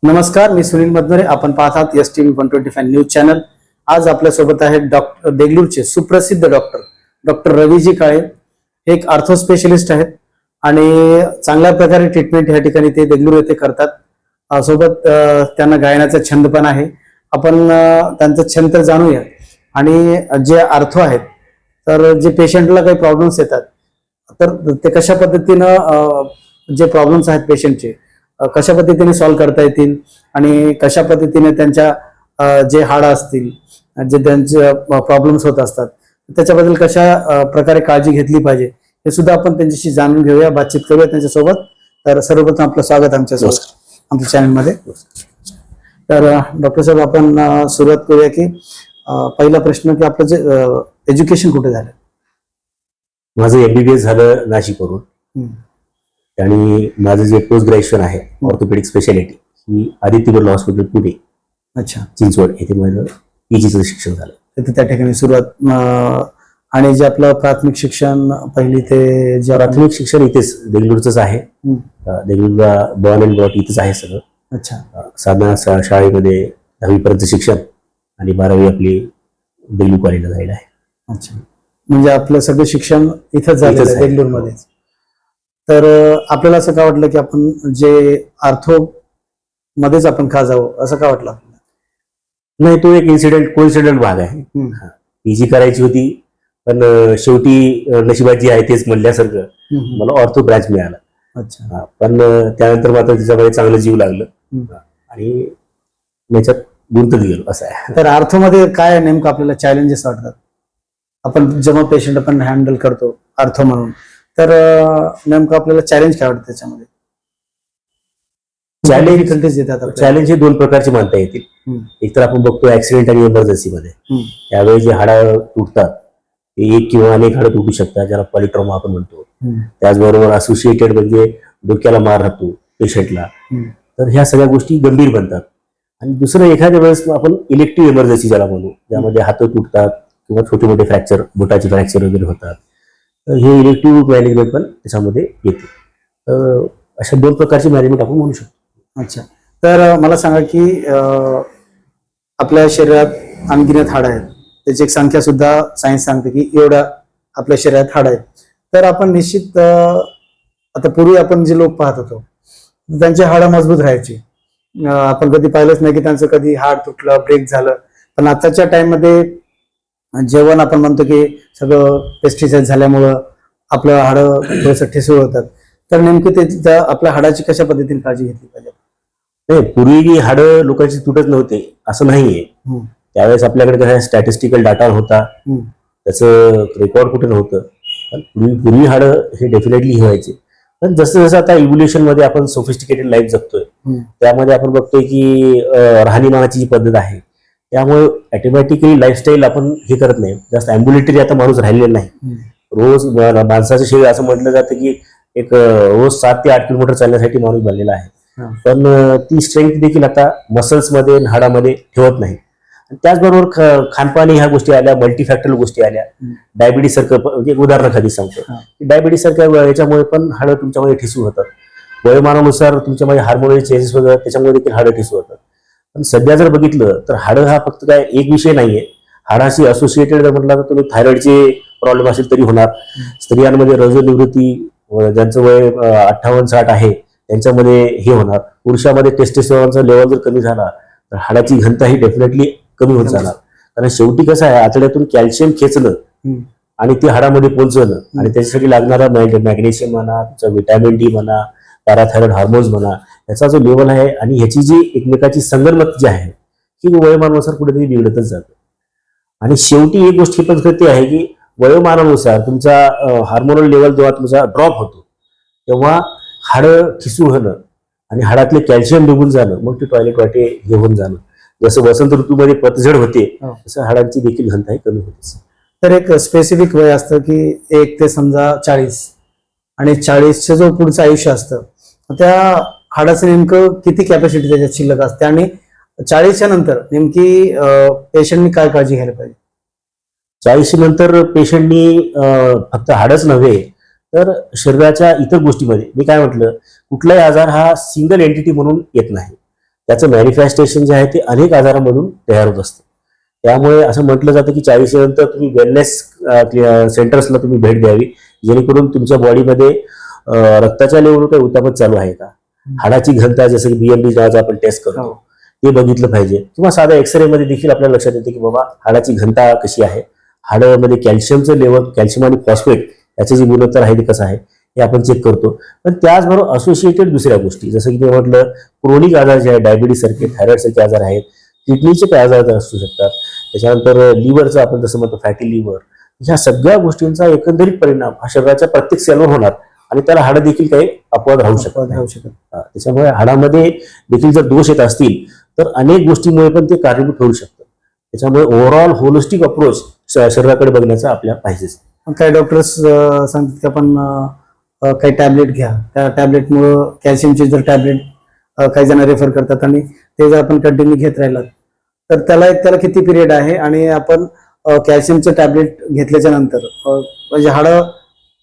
नमस्कार, मी सुनील मधनरे. आपण पाहतात STV 125 न्यूज चॅनल. आज आपल्यासोबत आहेत डॉक्टर देगलूरचे सुप्रसिद्ध डॉक्टर रवीजी काळे. एक आर्थो स्पेशलिस्ट आहेत आणि चांगल्या प्रकारे ट्रीटमेंट या ठिकाणी ते देगलूर येथे करतात. सोबत त्यांना गायनाचा छंद पण आहे. आपण त्यांचा छंद जाणूया. आणि जे आर्थो आहेत, तर जे पेशंटला काही प्रॉब्लेम्स येतात, तर ते कशा पद्धतीनं जे प्रॉब्लेम्स आहेत पेशंटचे कशा पद्धतीने सॉल्व्ह करता येतील आणि कशा पद्धतीने त्यांच्या जे हाडं असतील, जे त्यांचे प्रॉब्लेम्स होत असतात, त्याच्याबद्दल कशा प्रकारे काळजी घेतली पाहिजे हे सुद्धा आपण त्यांच्याशी जाणून घेऊया, बातचीत करूया त्यांच्यासोबत. तर सर्वप्रथम आपलं स्वागत आमच्या चॅनलमध्ये. तर डॉक्टर साहेब, आपण सुरुवात करूया की पहिला प्रश्न की आपलं जे एज्युकेशन कुठे झालं? माझं MBBS झालं नाशिकवरून आणि माझं जे पोस्ट ग्रॅज्युएशन आहे ऑर्थोपेडिक स्पेशालिटी ही आदित्य बिर्ला हॉस्पिटल पुणे, अच्छा, चिंचवड येथे माझं PGचं शिक्षण झालं. तर त्या ठिकाणी सुरुवात. आणि जे आपलं प्राथमिक शिक्षण पहिली ते जे प्राथमिक शिक्षण इथेच देगलूरच आहे. देगलूरला बॉर्न अँड ब्रॉट इथेच आहे सगळं. अच्छा, साधारण शाळेमध्ये 10वी पर्यंत शिक्षण आणि 12वी आपली देगलूर कॉलेजला जायला आहे. अच्छा, म्हणजे आपलं सगळं शिक्षण इथंच झालेलं आहे बेंगलोरमध्येच. तर आपल्याला असं का वाटलं की आपण जे आर्थो मध्येच आपण का जावं, असं का वाटलं आपल्याला? नाही, तो एक कोइन्सिडेंट भाग आहे. PG करायची होती, पण शेवटी नशिबात जे आहे तेच म्हणल्यासारखं मला ऑर्थो ब्रँच मिळाला. अच्छा, पण त्यानंतर मात्र त्याच्यामध्ये चांगलं जीव लागलं आणि त्याच्यात गुंतत गेलो असं आहे. तर आर्थो मध्ये काय नेमकं आपल्याला चॅलेंजेस वाटतात? आपण जेव्हा पेशंट आपण हँडल करतो आर्थो म्हणून, तर नेमकं आपल्याला चॅलेंज काय वाटतं त्याच्यामध्ये? चॅलेंज हे दोन प्रकारचे मानता येतील. एक तर आपण बघतो ऍक्सिडेंट आणि इमर्जन्सी मध्ये त्यावेळी जे हाडं तुटतात ते एक किंवा अनेक हाडं तुटू शकतात, ज्याला पॉलिट्रॉमा आपण म्हणतो. त्याचबरोबर असोसिएटेड म्हणजे डोक्याला मार राहतो पेशंटला, तर ह्या सगळ्या गोष्टी गंभीर बनतात. आणि दुसरं एखाद्या वेळेस आपण इलेक्टिव्ह इमर्जन्सी ज्याला म्हणू, ज्यामध्ये हात तुटतात किंवा छोटे मोठे फ्रॅक्चर, बोटाचे फ्रॅक्चर वगैरे होतात, तर हे इलेक्टिव्ह मॅनेजमेंट पण त्याच्यामध्ये येते. तर अशा दोन प्रकारची मॅनेजमेंट आपण म्हणू शकतो. अच्छा, तर मला सांगा की आपल्या शरीरात अनगिनत हाडं आहेत, त्याची एक संख्या सुद्धा सायन्स सांगते की एवढ्या आपल्या शरीरात हाडं आहेत. तर आपण निश्चित आता पूर्वी आपण जे लोक पाहत होतो त्यांचे हाडं मजबूत राहायची. आपण कधी पाहिलंच नाही की त्यांचं कधी हाड तुटलं, ब्रेक झालं. पण आताच्या टाइम मध्ये जेवण आपण म्हणतो की सगळं पेस्टिसाइड झाल्यामुळं आपलं हाडं थोडंसं ठिसूळ होतात. तर नेमकं ते आपल्या हाडाची कशा पद्धतीने काळजी घेतली पाहिजे? नाही, पूर्वी हाडं लोकांची तुटत नव्हते असं नाहीये. त्यावेळेस आपल्याकडे काय स्टॅटिस्टिकल डाटा होता, त्याचं रेकॉर्ड कुठे नव्हतं. पण पूर्वी हाडं हे डेफिनेटली व्हायचे. पण जसं जसं आता इव्होल्युशन मध्ये आपण सोफिस्टिकेटेड लाईफ जगतोय, त्यामध्ये आपण बघतोय की राहणीमानाची जी पद्धत आहे त्यामुळे ऑटोमॅटिकली लाईफस्टाईल आपण हे करत नाही. जास्त अँब्युलेटरी आता माणूस राहिलेला नाही. रोज माणसाचं शरीर असं म्हटलं जातं की एक रोज 7 ते 8 किलोमीटर चालण्यासाठी माणूस बनलेला आहे. पण ती स्ट्रेंथ देखील आता मसल्स मध्ये हाडामध्ये ठेवत नाही. त्याचबरोबर खानपाणी ह्या गोष्टी आल्या, मल्टीफॅक्टरल गोष्टी आल्या. डायबिटीस सारखं, म्हणजे उदाहरण खाली सांगतो, डायबिटीस सारख्या याच्यामुळे पण हाडं तुमच्यामध्ये ठिसूळ होतात. वयोमानानुसार तुमच्यामध्ये हार्मोनल चेंजेस वगैरे त्याच्यामुळे देखील हाडं ठिसूळ होतात. पण सध्या जर बघितलं तर हाडं हा फक्त काय एक विषय नाहीये. हाडाशी असोसिएटेड जर म्हटलं तर तुम्ही थायरॉइडचे प्रॉब्लेम असेल तरी होणार. स्त्रियांमध्ये रजोनिवृत्ती, ज्यांचं वय 58-60 आहे त्यांच्यामध्ये हे होणार. पुरुषामध्ये टेस्टोस्टेरॉनचा लेवल जर कमी झाला तर हाडाची घनता ही डेफिनेटली कमी होत जाणार. कारण शेवटी कसं आहे, आतड्यातून कॅल्शियम खेचणं आणि ते हाडामध्ये पोहोचवणं आणि त्याच्यासाठी लागणारा मॅग्नेशियम म्हणा, तुमचा व्हिटॅमिन D म्हणा, पॅराथायरॉइड हार्मोन्स म्हणा, याचा जो लेवल आहे आणि ह्याची जी एकमेकाची संगनमत जी आहे ही वयोमानानुसार कुठेतरी बिघडतच जातं. आणि शेवटी एक गोष्ट पण सत्य आहे की वयोमानानुसार तुमचा हार्मोनल लेवल जेव्हा तुमचा ड्रॉप होतो तेव्हा हाडं ठिसूळ होणं आणि हाडातले कॅल्शियम निघून जाणं, मग ते टॉयलेट वाटे हे होऊन जाणं. जसं वसंत ऋतूमध्ये पतझड होते तसं हाडांची देखील घनताही कमी होते. तर एक स्पेसिफिक वय असतं की 1 ते समजा 40, आणि 40चं जो पुढचं आयुष्य असतं त्या हाडाचं नेमकं किती कॅपॅसिटी त्याच्यात शिल्लक असते आणि 40च्या नंतर नेमकी पेशंटनी काय काळजी घ्यायला पाहिजे? 40 नंतर पेशंटनी फक्त हाडच नव्हे तर शरीराच्या इतर गोष्टीमध्ये, मी काय म्हटलं, कुठलाही आजार हा सिंगल एंटिटी म्हणून येत नाही. त्याचं मॅनिफेस्टेशन जे आहे ते अनेक आजारामधून तयार होत असतं. त्यामुळे असं म्हटलं जातं की 40 नंतर तुम्ही वेलनेस सेंटर्सला तुम्ही भेट द्यावी, जेणेकरून तुमच्या बॉडीमध्ये रक्ताच्या लेवलवर काही उतापत चालू आहे का, हाडाची घनता जसं की BMD नावाचं आपण टेस्ट करतो ते बघितलं पाहिजे, किंवा साध्या एक्सरे मध्ये देखील आपल्याला लक्षात येते की बाबा हाडाची घनता कशी आहे, हाडामध्ये कॅल्शियमचं लेवल, कॅल्शियम आणि फॉस्फेट याचं जे गुणोत्तर आहे ते कसं आहे हे आपण चेक करतो. पण त्याचबरोबर असोसिएटेड दुसऱ्या गोष्टी जसं की मी म्हटलं क्रोनिक आजार जे आहे, डायबिटीस सारखे, थायरॉइड सारखे आजार आहेत, किडनीचे काही आजार असू शकतात, त्याच्यानंतर लिव्हरचं आपण जसं म्हणतो फॅटी लिव्हर, ह्या सगळ्या गोष्टींचा एकंदरीत परिणाम हा शरीराच्या प्रत्येक सेलवर होणार आणि त्याला हाडं देखील काही अपवाद राहू शकतात. त्याच्यामुळे हाडामध्ये देखील जर दोष येत असतील तर अनेक गोष्टींमुळे पण ते कारणीभूत होऊ शकतं. त्याच्यामुळे ओव्हरऑल होलिस्टिक अप्रोच शरीराकडे बघण्याचा आपल्या पाहिजेच. काही डॉक्टर्स सांगतात की आपण काही टॅबलेट घ्या, त्या टॅबलेटमुळं कॅल्शियमचे जर टॅबलेट काही जण रेफर करतात आणि ते जर आपण कंटिन्यू घेत राहिलात तर त्याला किती पिरियड आहे आणि आपण कॅल्शियमचं टॅबलेट घेतल्याच्या नंतर म्हणजे हाडं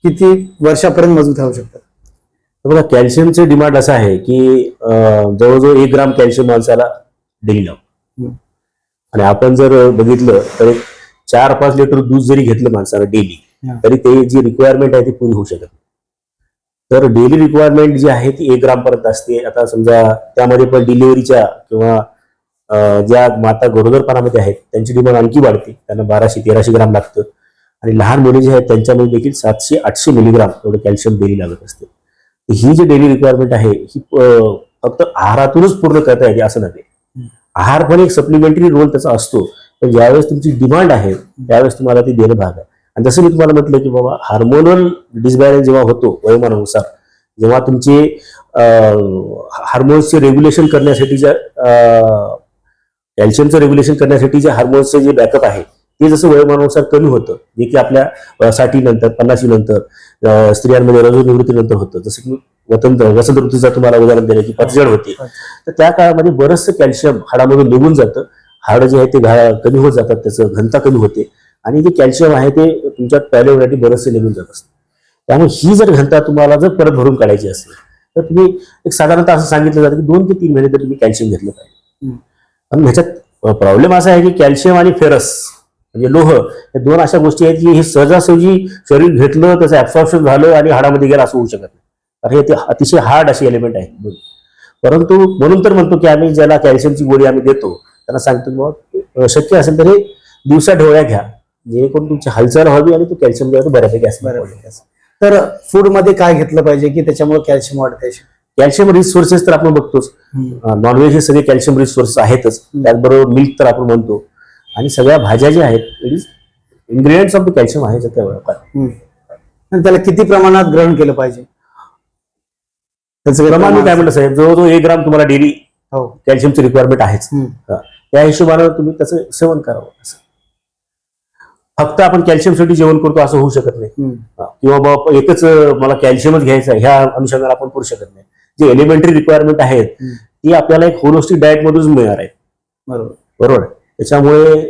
किती वर्षापर्यंत मजबूत राहू शकतात? बघा, कॅल्शियमचे डिमांड असं आहे की जवळजवळ 1 ग्राम कॅल्शियम माणसाला डेली लागतो. आणि आपण जर बघितलं तर 4-5 लिटर दूध जरी घेतलं माणसाला डेली तरी ते जी रिक्वायरमेंट आहे ती पुरी होऊ शकत नाही. तर डेली रिक्वायरमेंट जी आहे ती 1 ग्राम पर्यंत असते. आता समजा त्यामध्ये पण डिलिव्हरीच्या किंवा ज्या माता गरोदरपणामध्ये आहेत त्यांची डिमांड आणखी वाढते, त्यांना 1200-1300 ग्राम लागतं. आणि लहान मुले जे आहेत त्यांच्यामध्ये देखील 700-800 मिलीग्राम एवढं कॅल्शियम डेली लागत असते. ही जी डेली रिक्वायरमेंट आहे ही फक्त आहारातूनच पूर्ण करता येते असं नाही. आहार पण एक सप्लिमेंटरी रोल त्याचा असतो, पण ज्यावेळेस तुमची डिमांड आहे त्यावेळेस तुम्हाला ती देणं भाग आहे. आणि जसं मी तुम्हाला म्हटलं की बाबा हार्मोनल डिसबॅलन्स जेव्हा होतो वयोमानानुसार, जेव्हा तुमचे हार्मोन्सचे रेग्युलेशन करण्यासाठीच्या कॅल्शियमचं रेग्युलेशन करण्यासाठी जे हार्मोन्सचे जे बॅकअप आहे ते जसं वयोमानानुसार कमी होतं, जे की आपल्या 60 नंतर 50 नंतर स्त्रियांमध्ये रजोनिवृत्तीनंतर होतं. जसं की वसंत ऋतूचा तुम्हाला उदाहरण दिलं की पतझड होते, तर त्या काळामध्ये बरंचसं कॅल्शियम हाडामधून निघून जातं, हाडं जे आहे ते कमी होत जातात, त्याचं घनता कमी होते आणि जे कॅल्शियम आहे ते तुमच्या टॉयलेटसाठी बरंचसं निघून जात असतं. त्यामुळे ही जर घनता तुम्हाला जर परत भरून काढायची असेल तर तुम्ही एक साधारणतः असं सांगितलं जातं की 2 ते 3 महिने तर तुम्ही कॅल्शियम घेतलं पाहिजे. पण ह्याच्यात प्रॉब्लेम असा आहे की कॅल्शियम आणि फेरस म्हणजे लोह हे 2 अशा गोष्टी आहेत की हे सहजासहजी शरीर घेतलं त्याचं ऍब्सॉर्प्शन झालं आणि हाडामध्ये गेलं असं होऊ शकत नाही. कारण हे अतिशय हार्ड असे एलिमेंट आहेत. परंतु म्हणून तर म्हणतो की आम्ही ज्याला कॅल्शियमची गोळी आम्ही देतो त्यांना सांगतो शक्य असेल तर हे दिवसा ढवळ्या घ्या, जेणेकरून तुमची हालचाल व्हावी आणि तो कॅल्शियम जो आहे तो बऱ्यापैकी असेल. तर फूड मध्ये काय घेतलं पाहिजे की त्याच्यामुळे कॅल्शियम वाढते? कॅल्शियम रिच सोर्सेस तर आपण बघतोच, नॉनव्हेज हे सगळे कॅल्शियम रिच सोर्स आहेतच, त्याचबरोबर मिल्क तर आपण म्हणतो, आणि सगळ्या भाज्या ज्या आहेत it is ingredients of the calcium आहे. त्याला किती प्रमाणात ग्रहण केलं पाहिजे? त्याचं प्रमाण मी काय म्हणलं साहेब, जवळजवळ 1 ग्राम तुम्हाला डेली कॅल्शियमची रिक्वायरमेंट आहेच. त्या हिशोबाने तुम्ही त्याचं सेवन करावं. फक्त आपण कॅल्शियमसाठी जेवण करतो असं होऊ शकत नाही, किंवा बाबा एकच मला कॅल्शियमच घ्यायचं आहे ह्या अनुषंगाने आपण करू शकत नाही. जे एलिमेंटरी रिक्वायरमेंट आहेत ती आपल्याला एक होलिस्टिक डाएट मधूनच मिळणार आहे. बरोबर. त्याच्यामुळे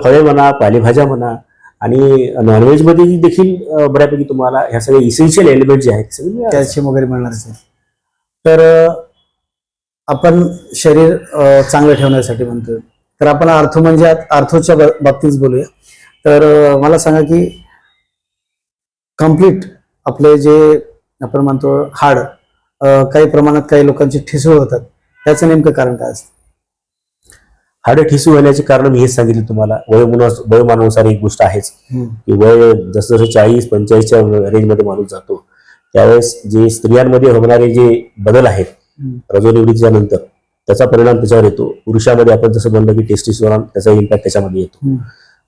फळे म्हणा, पालेभाज्या म्हणा, आणि नॉनव्हेज मध्ये देखील बऱ्यापैकी तुम्हाला ह्या सगळे इसेन्शियल एलिमेंट जे आहेत सगळे कॅल्शियम वगैरे मिळणार असेल. तर आपण शरीर चांगलं ठेवण्यासाठी म्हणतोय तर आपण आर्थोच्या बाबतीत बोलूया. तर मला सांगा की कम्प्लीट आपले जे आपण म्हणतो हाड काही प्रमाणात काही लोकांचे ठिसूळ होतात, त्याचं नेमकं कारण काय असतं? हाडं ठिसूळ होण्याचे कारण मी हेच सांगितलं तुम्हाला, वयोमानानुसार एक गोष्ट आहेच की वय जसं जसं 40-45च्या रेंजमध्ये माणूस जातो त्यावेळेस जे स्त्रियांमध्ये होणारे जे बदल आहेत रजोनिवृत्तीच्या नंतर त्याचा परिणाम त्याच्यावर येतो. पुरुषामध्ये आपण जसं म्हणलं की टेस्टिस्टेरॉन त्याचा इम्पॅक्ट त्याच्यामध्ये येतो.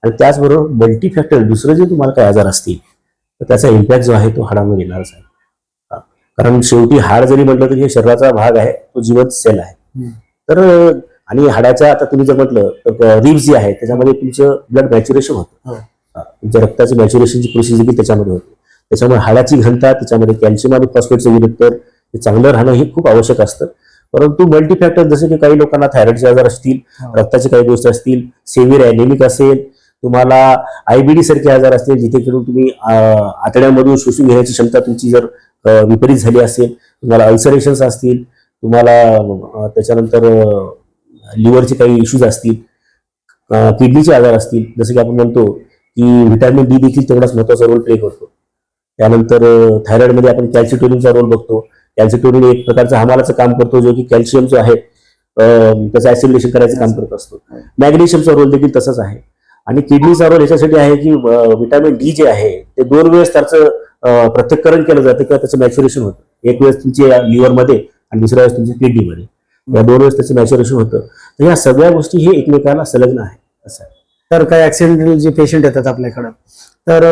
आणि त्याचबरोबर मल्टीफॅक्टर दुसरं जे तुम्हाला काही आजार असतील तर त्याचा इम्पॅक्ट जो आहे तो हाडामध्ये येणारच आहे. कारण शेवटी हाड जरी म्हटलं तरी हे शरीराचा भाग आहे, तो जिवंत सेल आहे. तर आणि हाडाच्या आता तुम्ही जर म्हटलं तर रिब्स जे आहे त्याच्यामध्ये तुमचं ब्लड मॅच्युरेशन होतं, तुमच्या रक्ताची मॅच्युरेशनची प्रोसेस देखील त्याच्यामध्ये होते. त्याच्यामुळे हाडाची घनता, त्याच्यामध्ये कॅल्शियम आणि फॉस्फेटचं गुणोत्तर हे चांगलं राहणं हे खूप आवश्यक असतं. परंतु मल्टीफॅक्टर जसे की काही लोकांना थायरॉइडचे आजार असतील, रक्ताचे काही गोष्टी असतील, सेव्हिअर ॲनेमिक असेल, तुम्हाला IBD सारखे आजार असतील जिथे करून तुम्ही आतड्यामधून शोषून घेण्याची क्षमता तुमची जर विपरीत झाली असेल, तुम्हाला अल्सरेशन्स असतील, तुम्हाला त्याच्यानंतर लिव्हरचे काही इश्यूज असतील, किडनीचे आजार असतील, जसं की आपण म्हणतो की व्हिटॅमिन डी देखील तेवढाच महत्वाचा रोल प्ले करतो. त्यानंतर थायरॉइडमध्ये आपण कॅल्शिटोनिनचा रोल बघतो. कॅल्शिटोनिन एक प्रकारचं हमालाचं काम करतो, जो की कॅल्शियम जो आहे त्याचं ऍसिडिलेशन करायचं काम करत असतो. मॅग्नेशियमचा रोल देखील तसंच आहे. आणि किडनीचा रोल याच्यासाठी आहे की व्हिटॅमिन डी जे आहे ते 2 वेळेस त्याचं पृथक्करण केलं जातं किंवा त्याचं मॅच्युरेशन होतं. एक वेळेस तुमच्या लिव्हरमध्ये आणि दुसऱ्या वेळेस तुमच्या किडनीमध्ये, या 2 वेळेस त्याचं मॅच्युरेशन होतं. तर या सगळ्या गोष्टी हे एकमेकांना संलग्न आहे असं आहे. तर काही ऍक्सिडेंटल जे पेशंट येतात आपल्याकडं, तर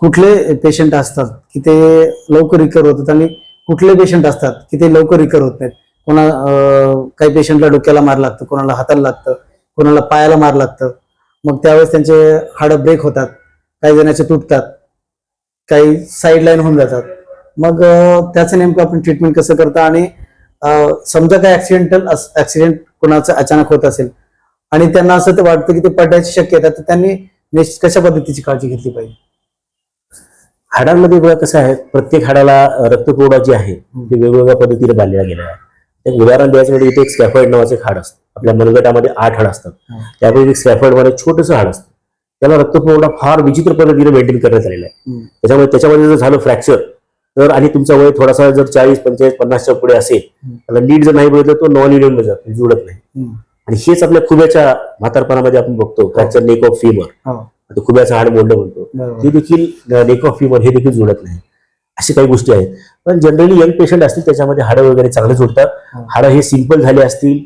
कुठले पेशंट असतात की ते लवकर रिकवर होतात आणि कुठले पेशंट असतात की ते लवकर रिकवर होत नाहीत? काही पेशंटला डोक्याला मार लागतं, कोणाला हाताला लागतं, कोणाला पायाला मार लागतं. मग त्यावेळेस त्यांचे हाडं ब्रेक होतात, काही जणांचे तुटतात, काही साईड लाईन होऊन जातात. मग त्याचं नेमकं आपण ट्रीटमेंट कसं करता? आणि समजा काय ऍक्सिडेंट कोणाचं अचानक होत असेल आणि त्यांना असं वाटतं की ते पडण्याची शक्यता, तर त्यांनी कशा पद्धतीची काळजी घेतली पाहिजे? हाडांमध्ये बघा कसं आहे, प्रत्येक हाडाला रक्तपुरवठा जे आहे ते वेगवेगळ्या पद्धतीने बांधलेला गेलेला आहे. एक उदाहरण द्यायचं म्हणजे इथे एक स्कॅफॉइड नावाचं एक हाड असतं. आपल्या मनगटामध्ये 8 हाड असतात. त्यापैकी एक स्कॅफॉइड मध्ये छोटंसं हाड असतं. त्याला रक्तपुरवठा फार विचित्र पद्धतीने मेंटेन करण्यात आलेला आहे. त्याच्यामध्ये जर झालं फ्रॅक्चर तर, आणि तुमचा वय थोडासा जर 40, 45, 50च्या पुढे असेल, त्याला नीट जर नाही बघितलं तो नॉन युनियन मध्ये जातो, जुळत नाही. आणि हेच आपल्या खुब्याच्या म्हातारपणामध्ये आपण बघतो, फ्रॅक्चर नेक ऑफ फिमर, खुब्याचं हाड मोडलं म्हणतो, ते देखील नेक ऑफ फिमर हे देखील जुळत नाही. अशी काही गोष्टी आहेत. पण जनरली यंग पेशंट असतील त्याच्यामध्ये हाडं वगैरे चांगले जुळतात. हाडं हे सिंपल झाले असतील,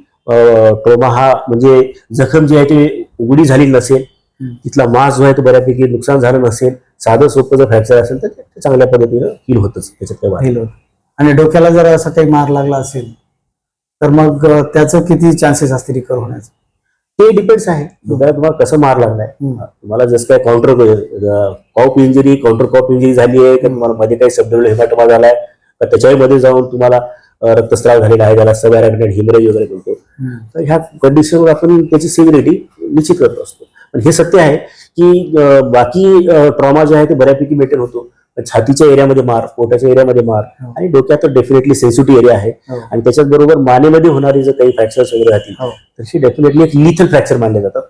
ट्रोमा हा म्हणजे जखम जी आहे ती उघडी झाली नसेल, तिथला मास जो आहे तो बऱ्यापैकी नुकसान झालं नसेल, साधं सोपं जर फ्रॅक्चर असेल तर ते चांगल्या पद्धतीनं हील होतच. त्याच्यात काही आणि डोक्याला जर असा काही मार लागला असेल तर मग त्याचं किती चान्सेस असतील रिकवर होण्याचे? ते डिपेंड्स आहे डोक्याला तुम्हाला कसं मार लागलाय. तुम्हाला जसं काय counter coup injury, counter coup injury झाली आहे का, तुम्हाला मध्ये काही सबड्युलर हेमाटोमा झालाय का, त्याच्यामध्ये जाऊन तुम्हाला रक्तस्राव झालेला आहे, ज्याला सबअरॅक्नोइड हेमरेज वगैरे बोलतो. तर ह्या कंडिशनवर आपण त्याची सिव्हिरिटी निश्चित करत असतो. पण हे सत्य आहे की बाकी ट्रॉमा जे आहे ते बऱ्यापैकी मेंटेन होतो. छातीच्या एरियामध्ये मार, पोटाच्या एरियामध्ये मार आणि डोक्यात तर डेफिनेटली सेन्सिटिव्ह एरिया आहे. आणि त्याच्याच बरोबर मानेमध्ये होणारी जर काही फ्रॅक्चर्स वगैरे राहतील तर ही डेफिनेटली एक लिथल फ्रॅक्चर मानले जातात,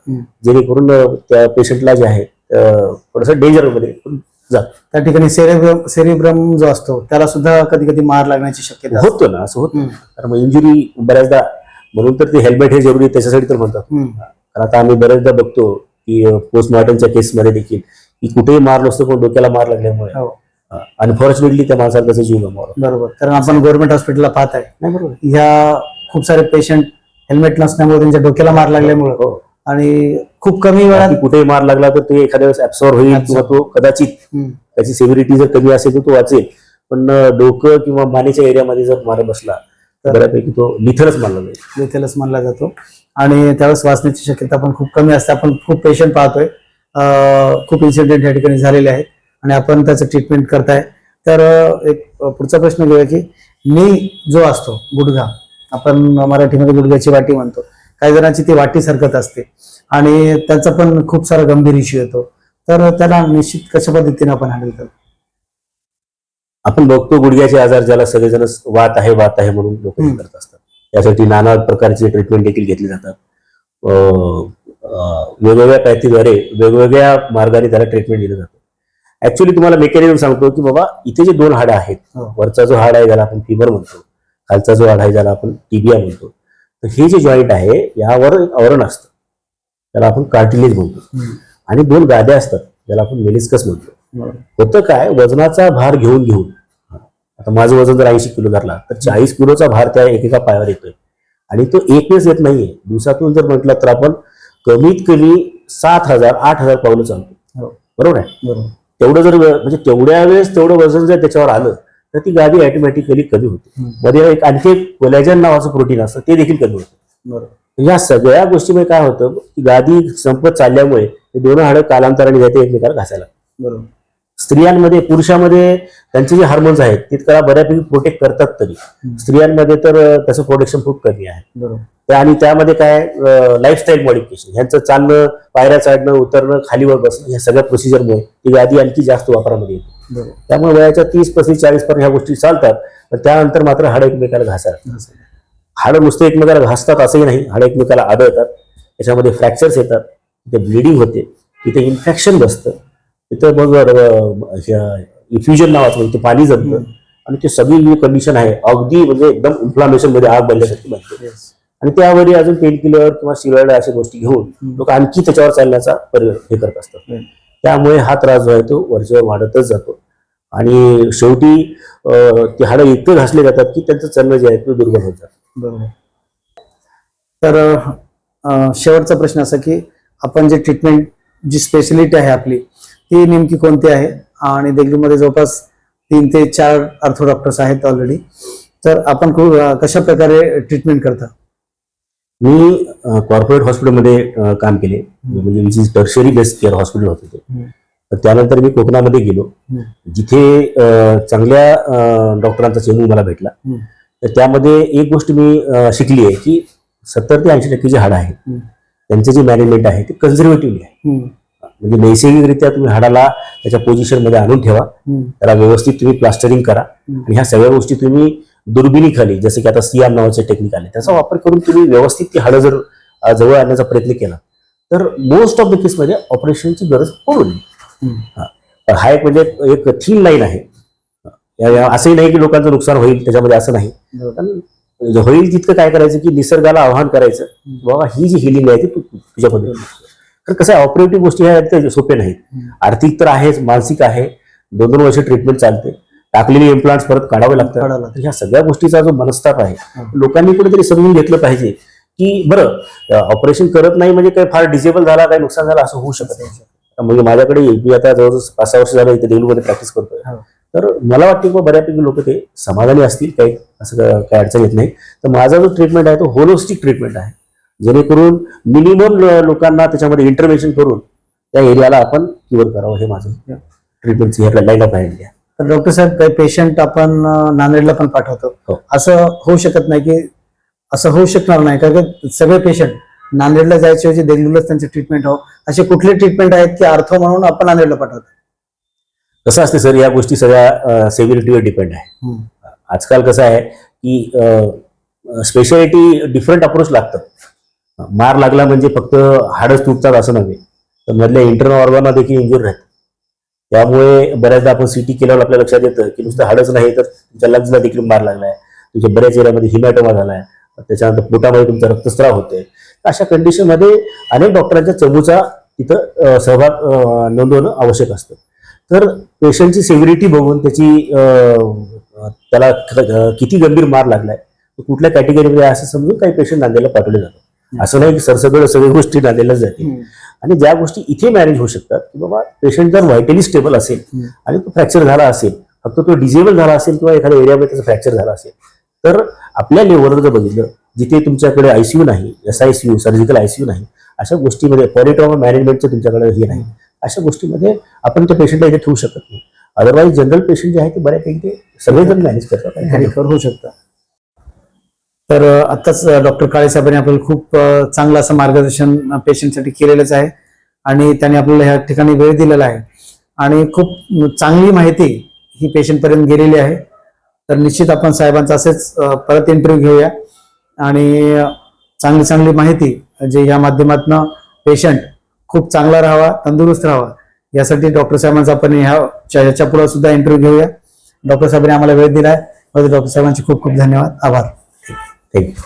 जेणेकरून त्या पेशंटला जे आहे थोडंसं डेंजर मध्ये जातं. त्या ठिकाणी सेरिब्रम जो असतो त्याला सुद्धा कधी कधी मार लागण्याची शक्यता होतो ना, असं होतं. कारण मग इंजुरी बऱ्याचदा, म्हणून तर ते हेल्मेट हे जरुरी त्याच्यासाठी तर म्हणतात. कारण आता आम्ही बऱ्याचदा बघतो की पोस्टमॉर्टमच्या केसमध्ये देखील की कुठेही मार नसतो पण डोक्याला मार लागल्यामुळे अनफॉर्च्युनेटली त्या माणसाला त्याचा जीव गमावला. बरोबर. कारण आपण गव्हर्नमेंट हॉस्पिटलला पाहत आहे, बरोबर, ह्या खूप सारे पेशंट हेल्मेट नसल्यामुळे त्यांच्या डोक्याला मार लागल्यामुळे आणि खूप कमी वेळात कुठेही मार लागला तर ते एखाद्या वेळेस ऍब्सॉर्ब होईल किंवा तो कदाचित त्याची सिव्हिरिटी जर कमी असेल तर तो वाचेल. पण डोकं किंवा मानेच्या एरियामध्ये जर मार बसला तर बऱ्यापैकी तो लिथलच मानला जाईल. लिथलच मानला जातो आणि त्यावेळेस वाचण्याची शक्यता पण खूप कमी असते. आपण खूप पेशंट पाहतोय, खूप इन्सिडेंट या ठिकाणी झालेले आहेत आणि आपण त्याचं ट्रीटमेंट करताय. तर एक पुढचा प्रश्न घेऊया की नी जो असतो, गुडघा, आपण मराठीमध्ये गुडघ्याची वाटी म्हणतो, काही जणांची ती वाटी सरकत असते आणि त्याचा पण खूप सारा गंभीर इश्यू येतो. तर त्याला निश्चित कशा पद्धतीने आपण हँडल करतो? आपण बघतो गुडघ्याचे आजार ज्याला सगळेजण वात आहे म्हणून लोक करत असतात. त्यासाठी नाना प्रकारचे ट्रीटमेंट देखील घेतले जातात. वेगवेगळ्या पॅथीद्वारे वेगवेगळ्या मार्गाने त्याला ट्रीटमेंट दिलं जातं. ऍक्च्युअली तुम्हाला मेकॅनिझम सांगतो की बाबा इथे जे 2 हाडं आहेत, वरचा जो हाड आहे ज्याला आपण फिबर म्हणतो, खालचा जो हाड आहे ज्याला आपण टिबिया म्हणतो, तर हे जे जॉईंट आहे यावर एक आवरण असतं त्याला आपण कार्टिलेज म्हणतो. आणि 2 गाद्या असतात ज्याला आपण मेनिस्कस म्हणतो. होतं काय, वजनाचा भार घेऊन आता माझं वजन जर 80 किलो धरला तर 40 किलोचा भार त्या एकेका पायावर येतोय आणि तो एक वेळेस येत नाहीये. दिवसातून जर म्हटलं तर आपण कमीत कमी 7,000 8,000 पावलं चालतो. बरोबर आहे. तेवढं जर म्हणजे तेवढ्या वेळेस तेवढं वजन जर त्याच्यावर आलं तर ती गादी ऑटोमॅटिकली कमी होते. मध्ये एक आणखी कोलॅजन नावाचं प्रोटीन असतं ते देखील कमी होतं. या सगळ्या गोष्टीमुळे काय होतं की गादी संपत चालल्यामुळे ते 2 हाडं कालांतराने जाते एकमेकाला घासायला. स्त्रियांमध्ये पुरुषांमध्ये त्यांचे जे हार्मोन्स आहेत ते त्याला बऱ्यापैकी प्रोटेक्ट करतात, तरी स्त्रियांमध्ये तर त्याचं प्रोटेक्शन खूप कमी आहे. बरोबर. आणि त्यामध्ये काय लाईफस्टाईल मॉडिफिकेशन, ह्यांचं चालणं, पायऱ्या चढणं, उतरणं, खालीवर बसणं, ह्या सगळ्या प्रोसिजरमुळे ती व्याधी आणखी जास्त वापरामध्ये येते. बरोबर. त्यामुळे वयाच्या 30, 35, 40 पर्यंत ह्या गोष्टी चालतात, पण त्यानंतर मात्र हाडं एकमेकाला घासतात. हाडं नुसते एकमेकाला घासतात असंही नाही, हाडं एकमेकाला आदळतात, त्याच्यामध्ये फ्रॅक्चर्स येतात, तिथे ब्लिडिंग होते, तिथे इन्फेक्शन बसतं, तिथं मग इफ्युजन नावाचं तिथे पाणी जमतं, आणि ते सगळी जी कंडिशन आहे अगदी म्हणजे एकदम इन्फ्लामेशन मध्ये आग बनल्यासारखी बनते. आणि त्यावर अजून पेन किलर किंवा स्टिरॉइड अशा गोष्टी घेऊन लोक आणखी त्याच्यावर चालण्याचा हे करत असतात. त्यामुळे हा त्रास जो आहे तो वरच्यावर वाढतच जातो, आणि शेवटी ते हाडं इतकं घासले जातात की त्यांचं चलणं जे आहे ते दुर्बल होत जातं. बरोबर. तर शेवटचा प्रश्न असा की आपण जे ट्रीटमेंट, जी स्पेशलिटी आहे आपली, ती नेमकी कोणती आहे? आणि देगलूरमध्ये जवळपास 3 ते 4 ऑर्थो डॉक्टर्स आहेत ऑलरेडी, तर आपण कशा प्रकारे ट्रीटमेंट करता? मी कॉर्पोरेट हॉस्पिटलमध्ये काम केले, म्हणजे which is tertiary based care hospital होते ते. तर त्यानंतर मी कोकणामध्ये गेलो, जिथे चांगल्या डॉक्टरांचा चेंबू मला भेटला. तर त्यामध्ये एक गोष्ट मी शिकली आहे की 70 ते 80% जे हाडं आहेत त्यांचे जे मॅनेजमेंट आहे ते कन्झर्वेटिव्हली आहे. म्हणजे नैसर्गिकरित्या तुम्ही हाडाला त्याच्या पोझिशन मध्ये आणून ठेवा, त्याला व्यवस्थित तुम्ही प्लास्टरिंग करा, आणि ह्या सगळ्या गोष्टी तुम्ही दुर्बिणीखाली, जसं की आता सियाम नावाचे टेक्निक आले, त्याचा वापर करून तुम्ही व्यवस्थित ती हाडं जर जवळ आणण्याचा प्रयत्न केला तर मोस्ट ऑफ द केसमध्ये ऑपरेशनची गरज पडू नये. हा एक म्हणजे एक थीन लाईन आहे. असंही नाही की लोकांचं नुकसान होईल त्याच्यामध्ये, असं नाही. पण होईल तितकं काय करायचं की निसर्गाला आव्हान करायचं, बाबा ही जी हिलिंग आहे ती तुझ्या पद्धतीने. तर कसं आहे, ऑपरेटिव्ह गोष्टी ह्या सोपे नाहीत. आर्थिक तर आहेच, मानसिक आहे. 2-2 वर्ष ट्रीटमेंट चालते, टाकलेली इम्प्लांट्स परत काढावे लागतात. ह्या सगळ्या गोष्टीचा जो मनस्ताप आहे, लोकांनी कुठेतरी समजून घेतलं पाहिजे की बरं ऑपरेशन करत नाही म्हणजे काय फार डिसेबल झाला, काय नुकसान झालं असं होऊ शकत नाही. म्हणजे माझ्याकडे मी आता जवळजवळ 5-6 वर्ष झालं इथे देगलूरमध्ये प्रॅक्टिस करतोय, तर मला वाटतं की बऱ्यापैकी लोक ते समाधानी असतील, काही असं काही अडचण येत नाही. तर माझा जो ट्रीटमेंट आहे तो होलिस्टिक ट्रीटमेंट आहे, जेणेकरून मिनिमम लोकांना त्याच्यामध्ये इंटरव्हेन्शन करून त्या एरियाला आपण क्युअर करावं, हे माझं ट्रीटमेंटची आपल्या लाईन ऑफ आहे. तर डॉक्टर साहेब, काही पेशंट आपण नांदेडला पण पाठवतो, असं होऊ शकत नाही की, असं होऊ शकणार नाही कारण की सगळे पेशंट नांदेडला जायच्या ऐवजी देगलूरलाच त्यांचे ट्रीटमेंट हो, असे कुठले ट्रीटमेंट आहेत की आर्थो म्हणून आपण नांदेडला पाठवतो? कसं असते सर, या गोष्टी सगळ्या सेव्हिरिटीवर डिपेंड आहे. आजकाल कसं आहे की स्पेशालिटी डिफरंट अप्रोच लागतं. मार लागला म्हणजे फक्त हाडच तुटतात असं नव्हे, तर मधल्या इंटरनल ऑर्गनला देखील इंजुरी राहते. त्यामुळे बऱ्याचदा आपण सीटी केल्यावर आपल्या लक्षात येतं की नुसतं हाडच नाही तर तुमच्या लंग्सला देखील मार लागलाय, तुमच्या बऱ्याच एरियामध्ये हिमॅटोमा झालाय, त्याच्यानंतर पोटामध्ये तुमचा रक्तस्राव होतोय. अशा कंडिशनमध्ये अनेक डॉक्टरांच्या चमूचा तिथं सहभाग नोंदवणं आवश्यक असतं. तर पेशंटची सेव्हिरिटी बघून त्याला किती गंभीर मार लागलाय, कुठल्या कॅटेगरीमध्ये असं समजून काही पेशंट नांदेडला पाठवले जातात. असं नाही की सरसगळं सगळ्या गोष्टी नांदेडलाच जातील. आणि ज्या गोष्टी इथे मॅनेज होऊ शकतात की बाबा पेशंट जर व्हायटली स्टेबल असेल आणि तो फ्रॅक्चर झाला असेल, फक्त तो डिजेबल झाला असेल किंवा एखाद्या एरियामध्ये त्याचा फ्रॅक्चर झाला असेल, तर आपल्या लेवलवर जर बघितलं, जिथे तुमच्याकडे आयसीयू नाही, SICU सर्जिकल आयसीयू नाही, अशा गोष्टीमध्ये पॉलिट्रॉमा मॅनेजमेंटचं तुमच्याकडे हे नाही, अशा गोष्टीमध्ये आपण त्या पेशंटला इथे ठेवू शकत नाही. अदरवाईज जनरल पेशंट जे आहे ते बऱ्यापैकी ते सगळेजण मॅनेज करतात आणि रिकवर होऊ शकतात. तर आताच डॉक्टर काळे साहेबांनी आपल्याला खूप चांगलं असं मार्गदर्शन पेशंटसाठी केलेलंच आहे, आणि त्यांनी आपल्याला ह्या ठिकाणी वेळ दिलेला आहे, आणि खूप चांगली माहिती ही पेशंटपर्यंत गेलेली आहे. तर निश्चित आपण साहेबांचा असेच परत इंटरव्ह्यू घेऊया, आणि चांगली चांगली माहिती जे या माध्यमातून पेशंट खूप चांगला राहावा, तंदुरुस्त राहावा, यासाठी डॉक्टर साहेबांचा आपण ह्याच्या पुढे सुद्धा इंटरव्ह्यू घेऊया. डॉक्टर साहेबांनी आम्हाला वेळ दिलाय, डॉक्टर साहेबांचे खूप खूप धन्यवाद, आभार. थँक्यू.